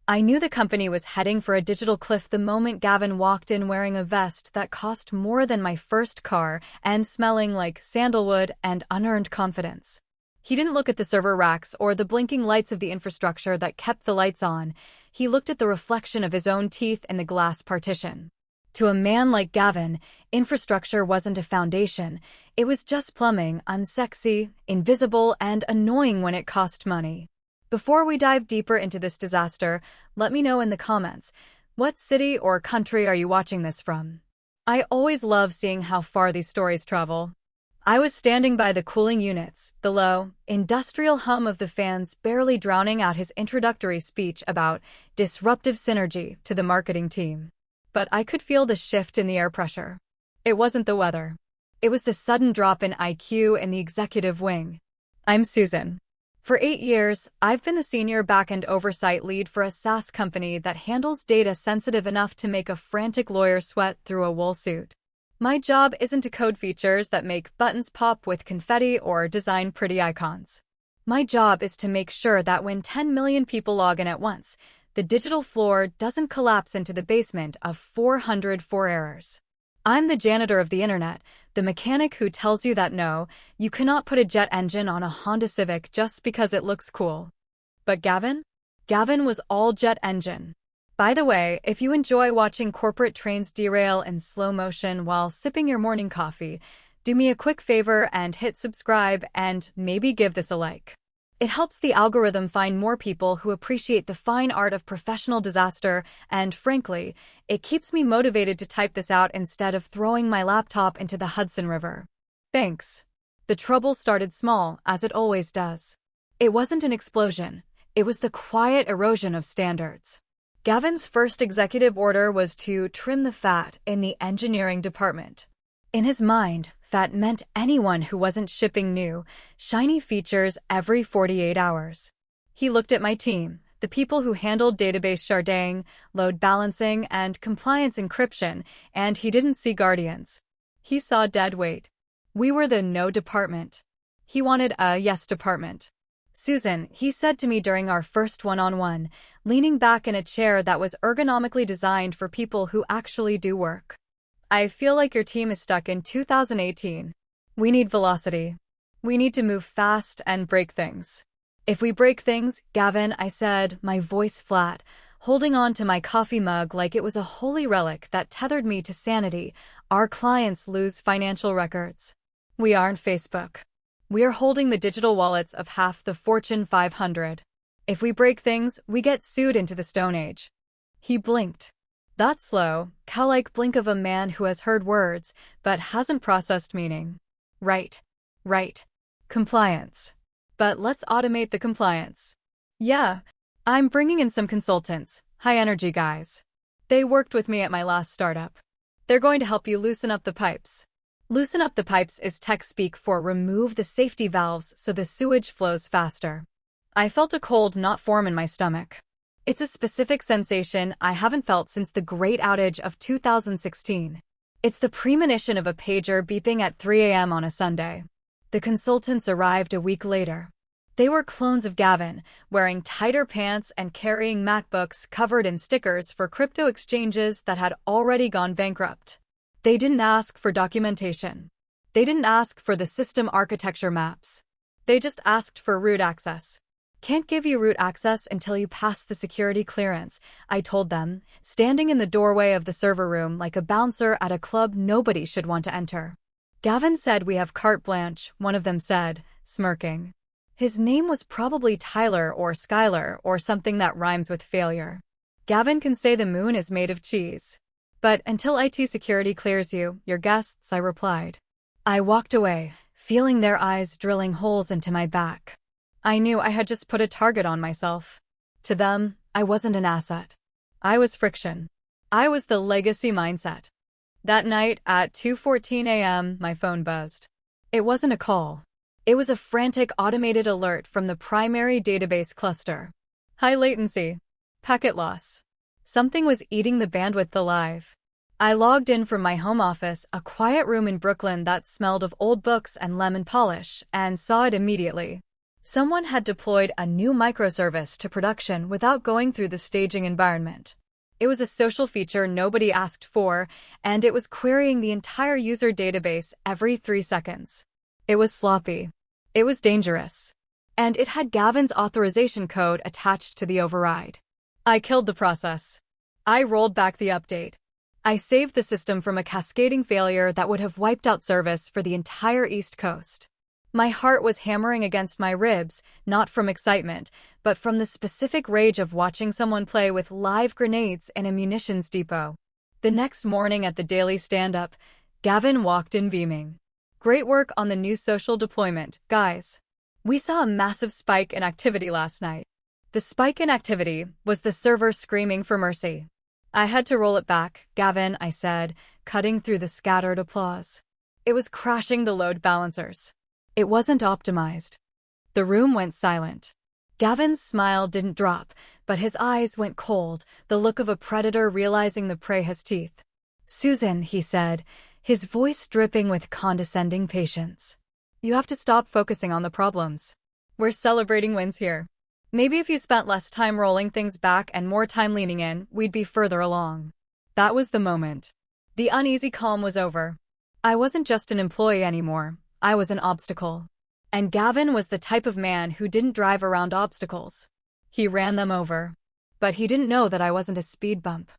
I knew the company was heading for a digital cliff the moment Gavin walked in wearing a vest that cost more than my first car and smelling like sandalwood and unearned confidence. He didn't look at the server racks or the blinking lights of the infrastructure that kept the lights on. He looked at the reflection of his own teeth in the glass partition. To a man like Gavin, infrastructure wasn't a foundation. It was just plumbing, unsexy, invisible, and annoying when it cost money. Before we dive deeper into this disaster, let me know in the comments, what city or country are you watching this from? I always love seeing how far these stories travel. I was standing by the cooling units, the low, industrial hum of the fans barely drowning out his introductory speech about disruptive synergy to the marketing team. But I could feel the shift in the air pressure. It wasn't the weather. It was the sudden drop in IQ in the executive wing. I'm Susan. For 8 years, I've been the senior backend oversight lead for a SaaS company that handles data sensitive enough to make a frantic lawyer sweat through a wool suit. My job isn't to code features that make buttons pop with confetti or design pretty icons. My job is to make sure that when 10 million people log in at once, the digital floor doesn't collapse into the basement of 404 errors. I'm the janitor of the internet, the mechanic who tells you that no, you cannot put a jet engine on a Honda Civic just because it looks cool. But Gavin? Gavin was all jet engine. By the way, if you enjoy watching corporate trains derail in slow motion while sipping your morning coffee, do me a quick favor and hit subscribe and maybe give this a like. It helps the algorithm find more people who appreciate the fine art of professional disaster, and frankly, it keeps me motivated to type this out instead of throwing my laptop into the Hudson River. Thanks. The trouble started small, as it always does. It wasn't an explosion. It was the quiet erosion of standards. Gavin's first executive order was to trim the fat in the engineering department. In his mind, fat meant anyone who wasn't shipping new, shiny features every 48 hours. He looked at my team, the people who handled database sharding, load balancing, and compliance encryption, and he didn't see guardians. He saw dead weight. We were the no department. He wanted a yes department. Susan, he said to me during our first one-on-one, leaning back in a chair that was ergonomically designed for people who actually do work. I feel like your team is stuck in 2018. We need velocity. We need to move fast and break things. If we break things, Gavin, I said, my voice flat, holding on to my coffee mug like it was a holy relic that tethered me to sanity, our clients lose financial records. We aren't Facebook. We are holding the digital wallets of half the Fortune 500. If we break things, we get sued into the Stone Age. He blinked. That slow, cow-like blink of a man who has heard words, but hasn't processed meaning. Right. Compliance. But let's automate the compliance. Yeah, I'm bringing in some consultants, high-energy guys. They worked with me at my last startup. They're going to help you loosen up the pipes. Loosen up the pipes is tech speak for remove the safety valves so the sewage flows faster. I felt a cold knot form in my stomach. It's a specific sensation I haven't felt since the Great Outage of 2016. It's the premonition of a pager beeping at 3 a.m. on a Sunday. The consultants arrived a week later. They were clones of Gavin, wearing tighter pants and carrying MacBooks covered in stickers for crypto exchanges that had already gone bankrupt. They didn't ask for documentation. They didn't ask for the system architecture maps. They just asked for root access. Can't give you root access until you pass the security clearance, I told them, standing in the doorway of the server room like a bouncer at a club nobody should want to enter. Gavin said we have carte blanche, one of them said, smirking. His name was probably Tyler or Skylar or something that rhymes with failure. Gavin can say the moon is made of cheese. But until IT security clears you, your guests, I replied. I walked away, feeling their eyes drilling holes into my back. I knew I had just put a target on myself. To them, I wasn't an asset. I was friction. I was the legacy mindset. That night at 2:14 a.m., my phone buzzed. It wasn't a call. It was a frantic automated alert from the primary database cluster. High latency. Packet loss. Something was eating the bandwidth alive. I logged in from my home office, a quiet room in Brooklyn that smelled of old books and lemon polish, and saw it immediately. Someone had deployed a new microservice to production without going through the staging environment. It was a social feature nobody asked for, and it was querying the entire user database every 3 seconds. It was sloppy. It was dangerous. And it had Gavin's authorization code attached to the override. I killed the process. I rolled back the update. I saved the system from a cascading failure that would have wiped out service for the entire East Coast. My heart was hammering against my ribs, not from excitement, but from the specific rage of watching someone play with live grenades in a munitions depot. The next morning at the daily stand-up, Gavin walked in beaming. Great work on the new social deployment, guys. We saw a massive spike in activity last night. The spike in activity was the server screaming for mercy. I had to roll it back, Gavin, I said, cutting through the scattered applause. It was crashing the load balancers. It wasn't optimized. The room went silent. Gavin's smile didn't drop, but his eyes went cold, the look of a predator realizing the prey has teeth. Susan, he said, his voice dripping with condescending patience. You have to stop focusing on the problems. We're celebrating wins here. Maybe if you spent less time rolling things back and more time leaning in, we'd be further along. That was the moment. The uneasy calm was over. I wasn't just an employee anymore. I was an obstacle. And Gavin was the type of man who didn't drive around obstacles. He ran them over. But he didn't know that I wasn't a speed bump.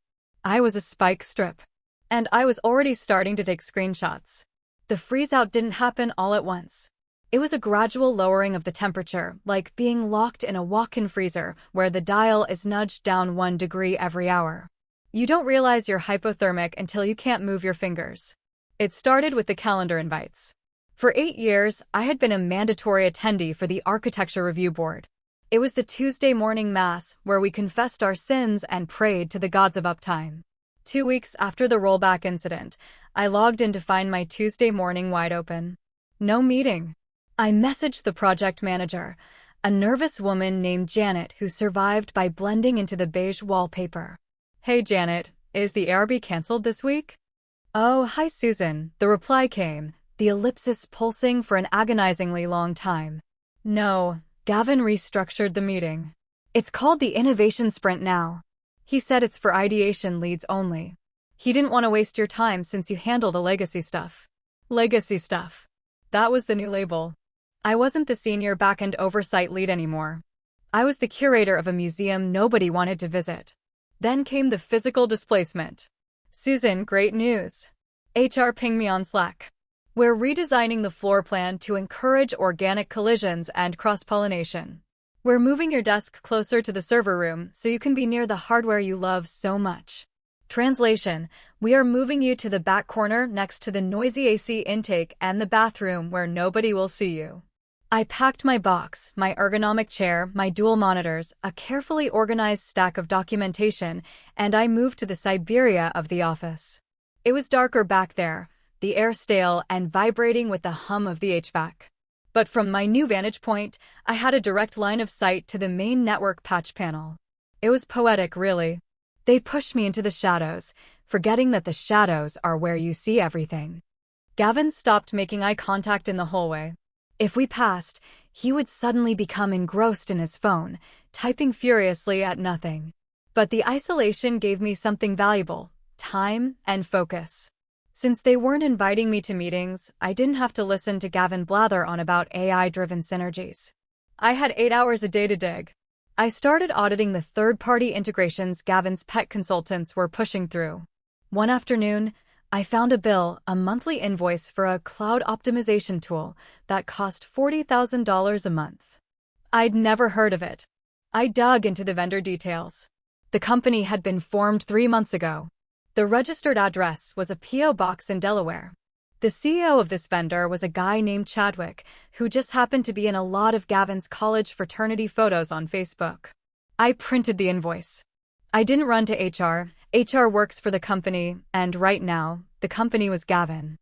I was a spike strip. And I was already starting to take screenshots. The freeze-out didn't happen all at once. It was a gradual lowering of the temperature, like being locked in a walk-in freezer where the dial is nudged down 1 degree every hour. You don't realize you're hypothermic until you can't move your fingers. It started with the calendar invites. For 8 years, I had been a mandatory attendee for the Architecture Review Board. It was the Tuesday morning mass where we confessed our sins and prayed to the gods of uptime. 2 weeks after the rollback incident, I logged in to find my Tuesday morning wide open. No meeting. I messaged the project manager, a nervous woman named Janet who survived by blending into the beige wallpaper. Hey Janet, is the ARB canceled this week? Oh, hi Susan, the reply came, the ellipsis pulsing for an agonizingly long time. No, Gavin restructured the meeting. It's called the Innovation Sprint now. He said it's for ideation leads only. He didn't want to waste your time since you handle the legacy stuff. Legacy stuff. That was the new label. I wasn't the senior back-end oversight lead anymore. I was the curator of a museum nobody wanted to visit. Then came the physical displacement. Susan, great news. HR pinged me on Slack. We're redesigning the floor plan to encourage organic collisions and cross-pollination. We're moving your desk closer to the server room so you can be near the hardware you love so much. Translation, we are moving you to the back corner next to the noisy AC intake and the bathroom where nobody will see you. I packed my box, my ergonomic chair, my dual monitors, a carefully organized stack of documentation, and I moved to the Siberia of the office. It was darker back there, the air stale and vibrating with the hum of the HVAC. But from my new vantage point, I had a direct line of sight to the main network patch panel. It was poetic, really. They pushed me into the shadows, forgetting that the shadows are where you see everything. Gavin stopped making eye contact in the hallway. If we passed, he would suddenly become engrossed in his phone, typing furiously at nothing. But the isolation gave me something valuable: time and focus. Since they weren't inviting me to meetings, I didn't have to listen to Gavin blather on about AI-driven synergies. I had 8 hours a day to dig. I started auditing the third-party integrations Gavin's pet consultants were pushing through. One afternoon, I found a monthly invoice for a cloud optimization tool that cost $40,000 a month. I'd never heard of it. I dug into the vendor details. The company had been formed 3 months ago. The registered address was a P.O. box in Delaware. The CEO of this vendor was a guy named Chadwick, who just happened to be in a lot of Gavin's college fraternity photos on Facebook. I printed the invoice. I didn't run to HR. HR works for the company, and right now, the company was Gavin.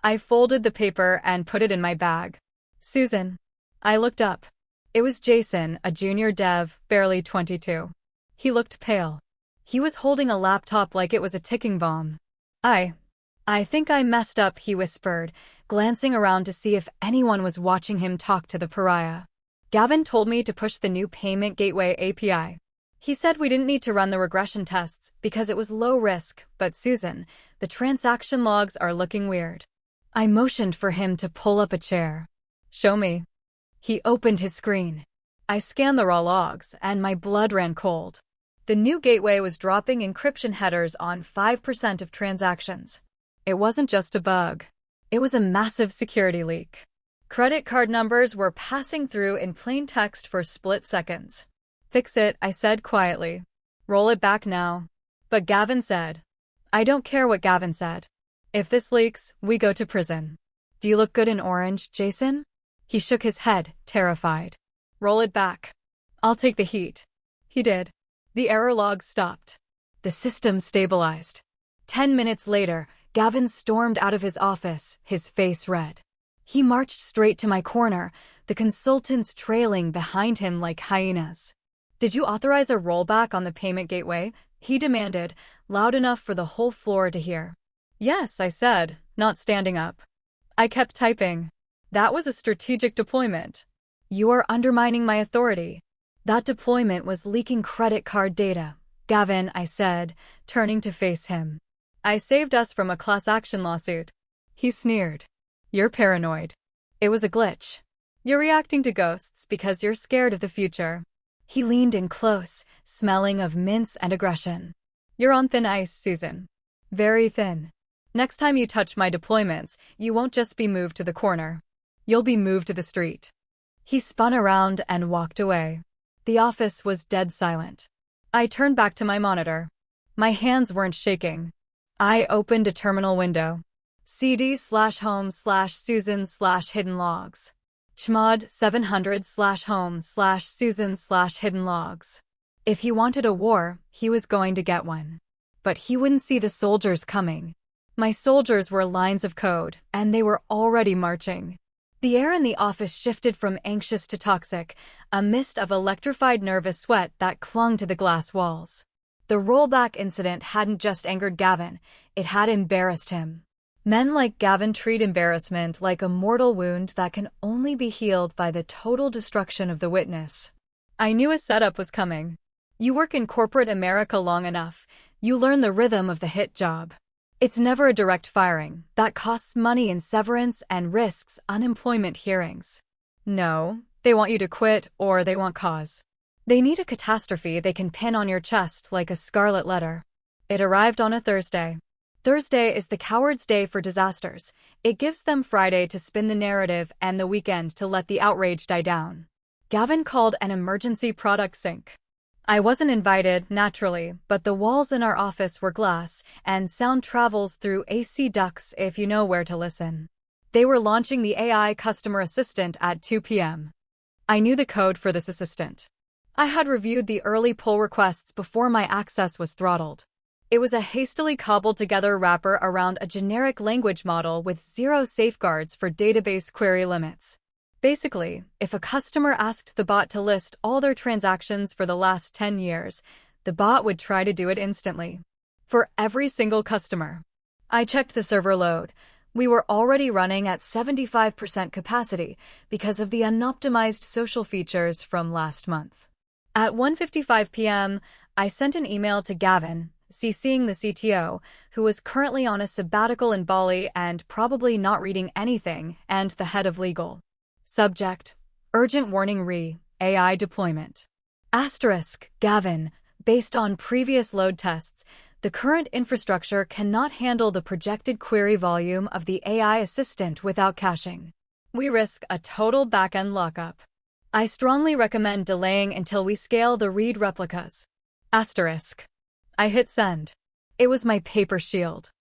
I folded the paper and put it in my bag. Susan. I looked up. It was Jason, a junior dev, barely 22. He looked pale. He was holding a laptop like it was a ticking bomb. I think I messed up, he whispered, glancing around to see if anyone was watching him talk to the pariah. Gavin told me to push the new payment gateway API. He said we didn't need to run the regression tests because it was low risk, but Susan, the transaction logs are looking weird. I motioned for him to pull up a chair. Show me. He opened his screen. I scanned the raw logs, and my blood ran cold. The new gateway was dropping encryption headers on 5% of transactions. It wasn't just a bug. It was a massive security leak. Credit card numbers were passing through in plain text for split seconds. Fix it, I said quietly. Roll it back now. But Gavin said. I don't care what Gavin said. If this leaks, we go to prison. Do you look good in orange, Jason? He shook his head, terrified. Roll it back. I'll take the heat. He did. The error log stopped. The system stabilized. 10 minutes later, Gavin stormed out of his office, his face red. He marched straight to my corner, the consultants trailing behind him like hyenas. Did you authorize a rollback on the payment gateway? He demanded, loud enough for the whole floor to hear. Yes, I said, not standing up. I kept typing. That was a strategic deployment. You are undermining my authority. That deployment was leaking credit card data. Gavin, I said, turning to face him. I saved us from a class action lawsuit. He sneered. You're paranoid. It was a glitch. You're reacting to ghosts because you're scared of the future. He leaned in close, smelling of mints and aggression. You're on thin ice, Susan. Very thin. Next time you touch my deployments, you won't just be moved to the corner. You'll be moved to the street. He spun around and walked away. The office was dead silent. I turned back to my monitor. My hands weren't shaking. I opened a terminal window. cd/home/Susan/hidden logs. chmod 700/home/Susan/hidden logs. If he wanted a war, he was going to get one. But he wouldn't see the soldiers coming. My soldiers were lines of code, and they were already marching. The air in the office shifted from anxious to toxic, a mist of electrified nervous sweat that clung to the glass walls. The rollback incident hadn't just angered Gavin, it had embarrassed him. Men like Gavin treat embarrassment like a mortal wound that can only be healed by the total destruction of the witness. I knew a setup was coming. You work in corporate America long enough, you learn the rhythm of the hit job. It's never a direct firing. That costs money in severance and risks unemployment hearings. No, they want you to quit or they want cause. They need a catastrophe they can pin on your chest like a scarlet letter. It arrived on a Thursday. Thursday is the coward's day for disasters. It gives them Friday to spin the narrative and the weekend to let the outrage die down. Gavin called an emergency product sync. I wasn't invited, naturally, but the walls in our office were glass, and sound travels through AC ducts if you know where to listen. They were launching the AI customer assistant at 2 p.m. I knew the code for this assistant. I had reviewed the early pull requests before my access was throttled. It was a hastily cobbled-together wrapper around a generic language model with zero safeguards for database query limits. Basically, if a customer asked the bot to list all their transactions for the last 10 years, the bot would try to do it instantly. For every single customer. I checked the server load. We were already running at 75% capacity because of the unoptimized social features from last month. At 1:55 p.m., I sent an email to Gavin, CCing the CTO, who was currently on a sabbatical in Bali and probably not reading anything, and the head of legal. Subject: Urgent warning AI deployment. Gavin, based on previous load tests, the current infrastructure cannot handle the projected query volume of the AI assistant without caching. We risk a total backend lockup. I strongly recommend delaying until we scale the read replicas. I hit send. It was my paper shield.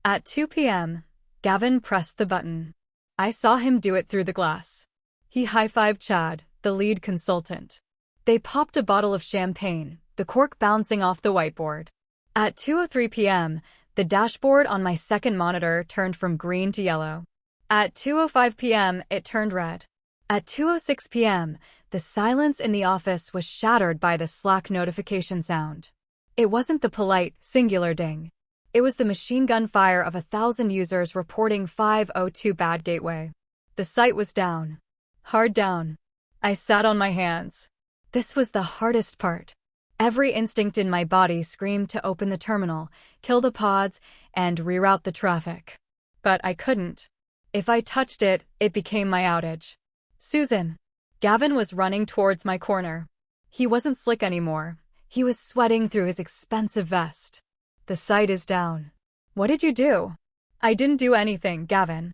At 2 p.m., Gavin pressed the button. I saw him do it through the glass. He high-fived Chad, the lead consultant. They popped a bottle of champagne, the cork bouncing off the whiteboard. At 2:03 p.m., the dashboard on my second monitor turned from green to yellow. At 2:05 p.m., it turned red. At 2:06 p.m., the silence in the office was shattered by the Slack notification sound. It wasn't the polite, singular ding. It was the machine gun fire of 1,000 users reporting 502 bad gateway. The site was down. Hard down. I sat on my hands. This was the hardest part. Every instinct in my body screamed to open the terminal, kill the pods, and reroute the traffic. But I couldn't. If I touched it, it became my outage. Susan. Gavin was running towards my corner. He wasn't slick anymore. He was sweating through his expensive vest. The site is down. What did you do? I didn't do anything, Gavin.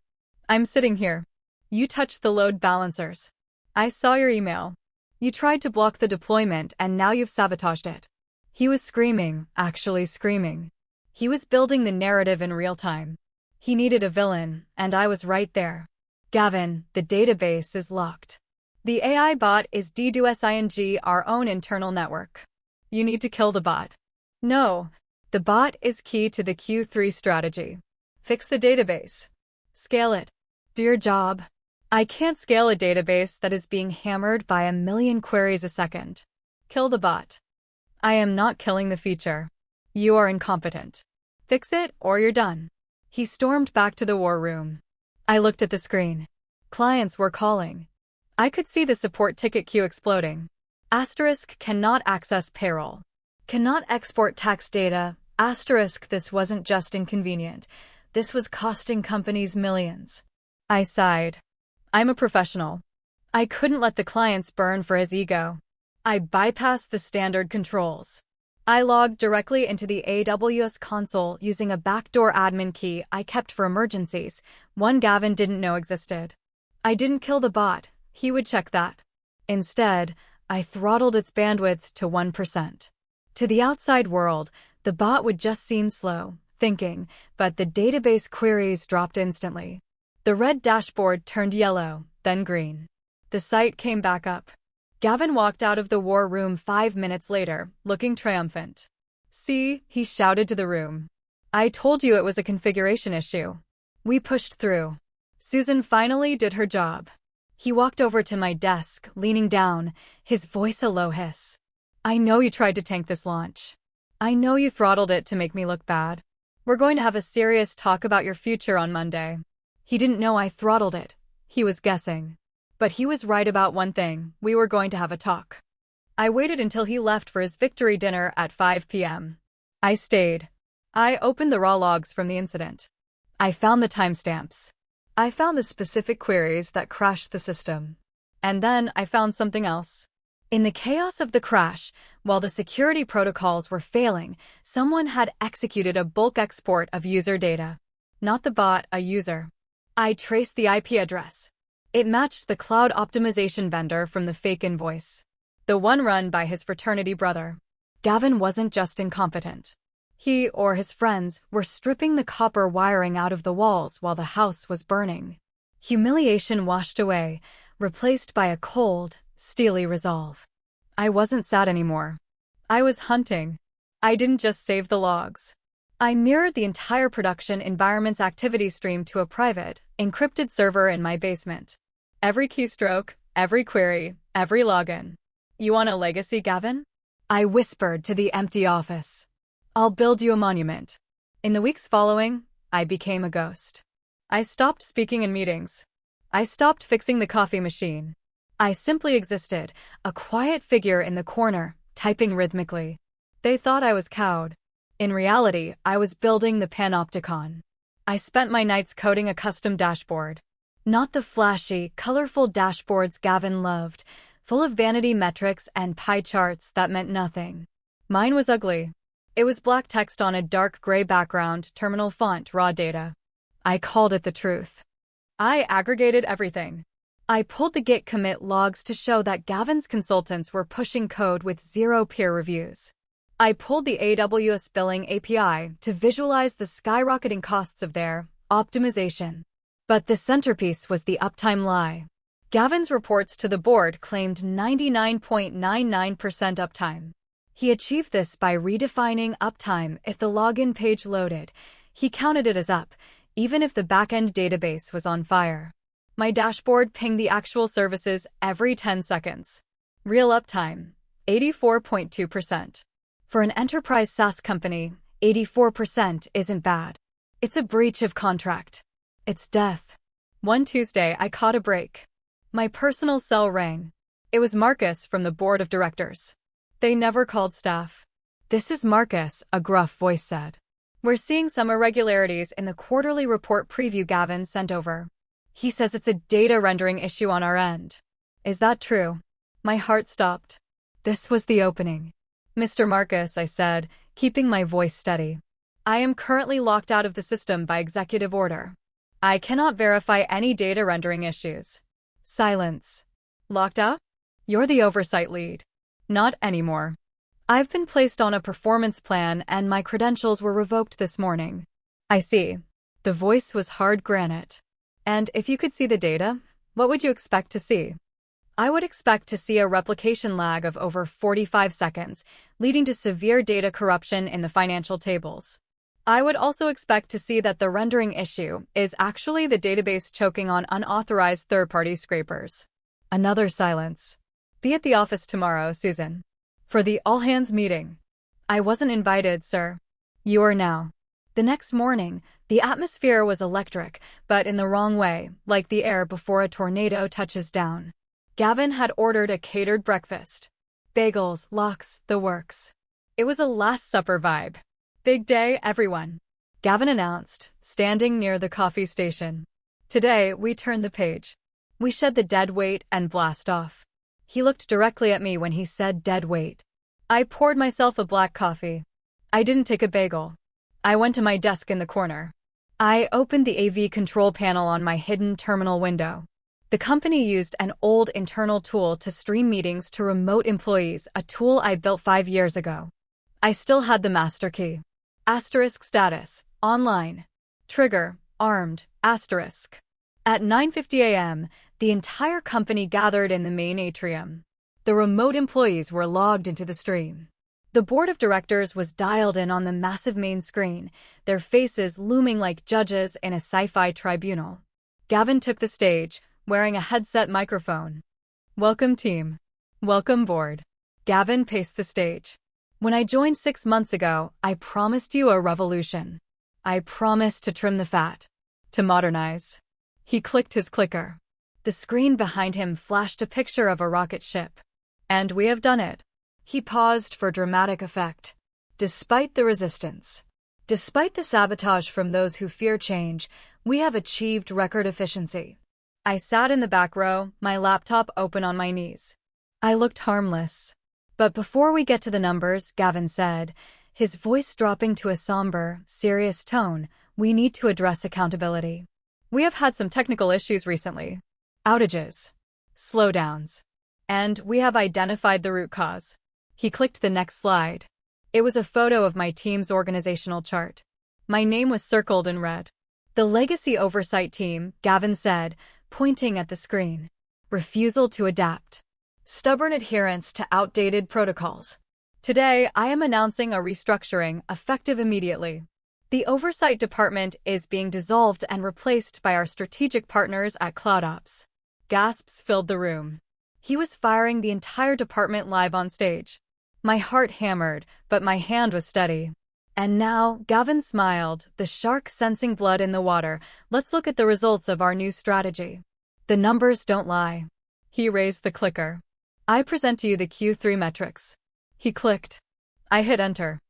I'm sitting here. You touched the load balancers. I saw your email. You tried to block the deployment and now you've sabotaged it. He was screaming, actually screaming. He was building the narrative in real time. He needed a villain, and I was right there. Gavin, the database is locked. The AI bot is DDoSing our own internal network. You need to kill the bot. No, the bot is key to the Q3 strategy. Fix the database. Scale it. Do your job. I can't scale a database that is being hammered by 1 million queries a second. Kill the bot. I am not killing the feature. You are incompetent. Fix it or you're done. He stormed back to the war room. I looked at the screen. Clients were calling. I could see the support ticket queue exploding. Asterisk cannot access payroll. Cannot export tax data. Asterisk this wasn't just inconvenient. This was costing companies millions. I sighed. I'm a professional. I couldn't let the clients burn for his ego. I bypassed the standard controls. I logged directly into the AWS console using a backdoor admin key I kept for emergencies, one Gavin didn't know existed. I didn't kill the bot. He would check that. Instead, I throttled its bandwidth to 1%. To the outside world, the bot would just seem slow, thinking, but the database queries dropped instantly. The red dashboard turned yellow, then green. The site came back up. Gavin walked out of the war room 5 minutes later, looking triumphant. See, he shouted to the room. I told you it was a configuration issue. We pushed through. Susan finally did her job. He walked over to my desk, leaning down, his voice a low hiss. I know you tried to tank this launch. I know you throttled it to make me look bad. We're going to have a serious talk about your future on Monday. He didn't know I throttled it. He was guessing. But he was right about one thing, we were going to have a talk. I waited until he left for his victory dinner at 5 p.m. I stayed. I opened the raw logs from the incident. I found the timestamps. I found the specific queries that crashed the system. And then I found something else. In the chaos of the crash, while the security protocols were failing, someone had executed a bulk export of user data. Not the bot, a user. I traced the IP address. It matched the cloud optimization vendor from the fake invoice. The one run by his fraternity brother. Gavin wasn't just incompetent. He or his friends were stripping the copper wiring out of the walls while the house was burning. Humiliation washed away, replaced by a cold, steely resolve. I wasn't sad anymore. I was hunting. I didn't just save the logs. I mirrored the entire production environment's activity stream to a private, encrypted server in my basement. Every keystroke, every query, every login. You want a legacy, Gavin? I whispered to the empty office. I'll build you a monument. In the weeks following, I became a ghost. I stopped speaking in meetings. I stopped fixing the coffee machine. I simply existed, a quiet figure in the corner, typing rhythmically. They thought I was cowed. In reality, I was building the panopticon. I spent my nights coding a custom dashboard. Not the flashy, colorful dashboards Gavin loved, full of vanity metrics and pie charts that meant nothing. Mine was ugly. It was black text on a dark gray background, terminal font, raw data. I called it the truth. I aggregated everything. I pulled the Git commit logs to show that Gavin's consultants were pushing code with 0 peer reviews. I pulled the AWS billing API to visualize the skyrocketing costs of their optimization. But the centerpiece was the uptime lie. Gavin's reports to the board claimed 99.99% uptime. He achieved this by redefining uptime. If the login page loaded, he counted it as up, even if the backend database was on fire. My dashboard pinged the actual services every 10 seconds. Real uptime, 84.2%. For an enterprise SaaS company, 84% isn't bad. It's a breach of contract. It's death. One Tuesday, I caught a break. My personal cell rang. It was Marcus from the board of directors. They never called staff. "This is Marcus," a gruff voice said. "We're seeing some irregularities in the quarterly report preview Gavin sent over. He says it's a data rendering issue on our end." "Is that true?" My heart stopped. This was the opening. "Mr. Marcus," I said, keeping my voice steady, "I am currently locked out of the system by executive order. I cannot verify any data rendering issues." Silence. "Locked out? You're the oversight lead." "Not anymore. I've been placed on a performance plan and my credentials were revoked this morning." "I see." The voice was hard granite. "And if you could see the data, what would you expect to see?" "I would expect to see a replication lag of over 45 seconds, leading to severe data corruption in the financial tables. I would also expect to see that the rendering issue is actually the database choking on unauthorized third-party scrapers." Another silence. "Be at the office tomorrow, Susan, for the all-hands meeting." "I wasn't invited, sir." "You are now." The next morning, the atmosphere was electric, but in the wrong way, like the air before a tornado touches down. Gavin had ordered a catered breakfast. Bagels, lox, the works. It was a Last Supper vibe. "Big day, everyone," Gavin announced, standing near the coffee station. "Today, we turn the page. We shed the dead weight and blast off." He looked directly at me when he said dead weight. I poured myself a black coffee. I didn't take a bagel. I went to my desk in the corner. I opened the AV control panel on my hidden terminal window. The company used an old internal tool to stream meetings to remote employees, a tool I built 5 years ago. I still had the master key. Asterisk status, online. Trigger, armed, asterisk. At 9:50 a.m., the entire company gathered in the main atrium. The remote employees were logged into the stream. The board of directors was dialed in on the massive main screen, their faces looming like judges in a sci-fi tribunal. Gavin took the stage, wearing a headset microphone. "Welcome, team. Welcome, board." Gavin paced the stage. "When I joined 6 months ago, I promised you a revolution. I promised to trim the fat, to modernize." He clicked his clicker. The screen behind him flashed a picture of a rocket ship. "And we have done it." He paused for dramatic effect. "Despite the resistance, despite the sabotage from those who fear change, we have achieved record efficiency." I sat in the back row, my laptop open on my knees. I looked harmless. "But before we get to the numbers," Gavin said, his voice dropping to a somber, serious tone, "we need to address accountability. We have had some technical issues recently. Outages. Slowdowns. And we have identified the root cause." He clicked the next slide. It was a photo of my team's organizational chart. My name was circled in red. "The legacy oversight team," Gavin said, pointing at the screen. "Refusal to adapt. Stubborn adherence to outdated protocols. Today, I am announcing a restructuring effective immediately. The oversight department is being dissolved and replaced by our strategic partners at CloudOps." Gasps filled the room. He was firing the entire department live on stage. My heart hammered, but my hand was steady. "And now," Gavin smiled, the shark sensing blood in the water, "let's look at the results of our new strategy. The numbers don't lie." He raised the clicker. "I present to you the Q3 metrics." He clicked. I hit enter.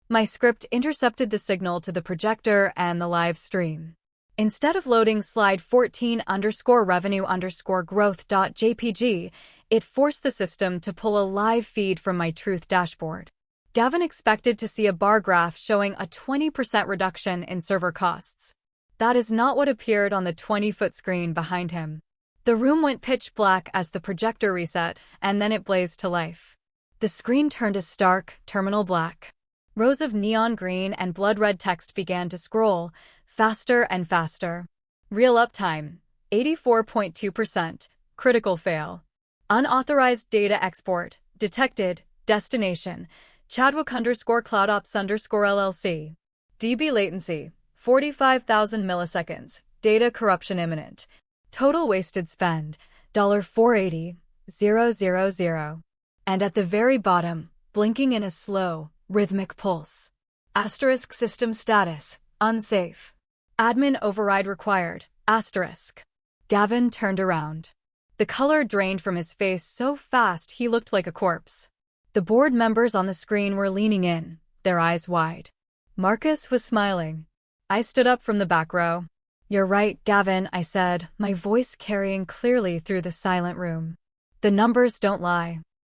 My script intercepted the signal to the projector and the live stream. Instead of loading slide 14_revenue_growth.jpg, it forced the system to pull a live feed from my Truth dashboard. Gavin expected to see a bar graph showing a 20% reduction in server costs. That is not what appeared on the 20-foot screen behind him. The room went pitch black as the projector reset, and then it blazed to life. The screen turned a stark, terminal black. Rows of neon green and blood red text began to scroll, faster and faster. "Real uptime, 84.2%, critical fail. Unauthorized data export, detected, destination, Chadwick_CloudOps_LLC. DB latency, 45,000 milliseconds, data corruption imminent. Total wasted spend, $480,000. And at the very bottom, blinking in a slow, rhythmic pulse. Asterisk system status, unsafe. Admin override required, asterisk." Gavin turned around. The color drained from his face so fast he looked like a corpse. The board members on the screen were leaning in, their eyes wide. Marcus was smiling. I stood up from the back row. "You're right, Gavin," I said, my voice carrying clearly through the silent room. "The numbers don't lie."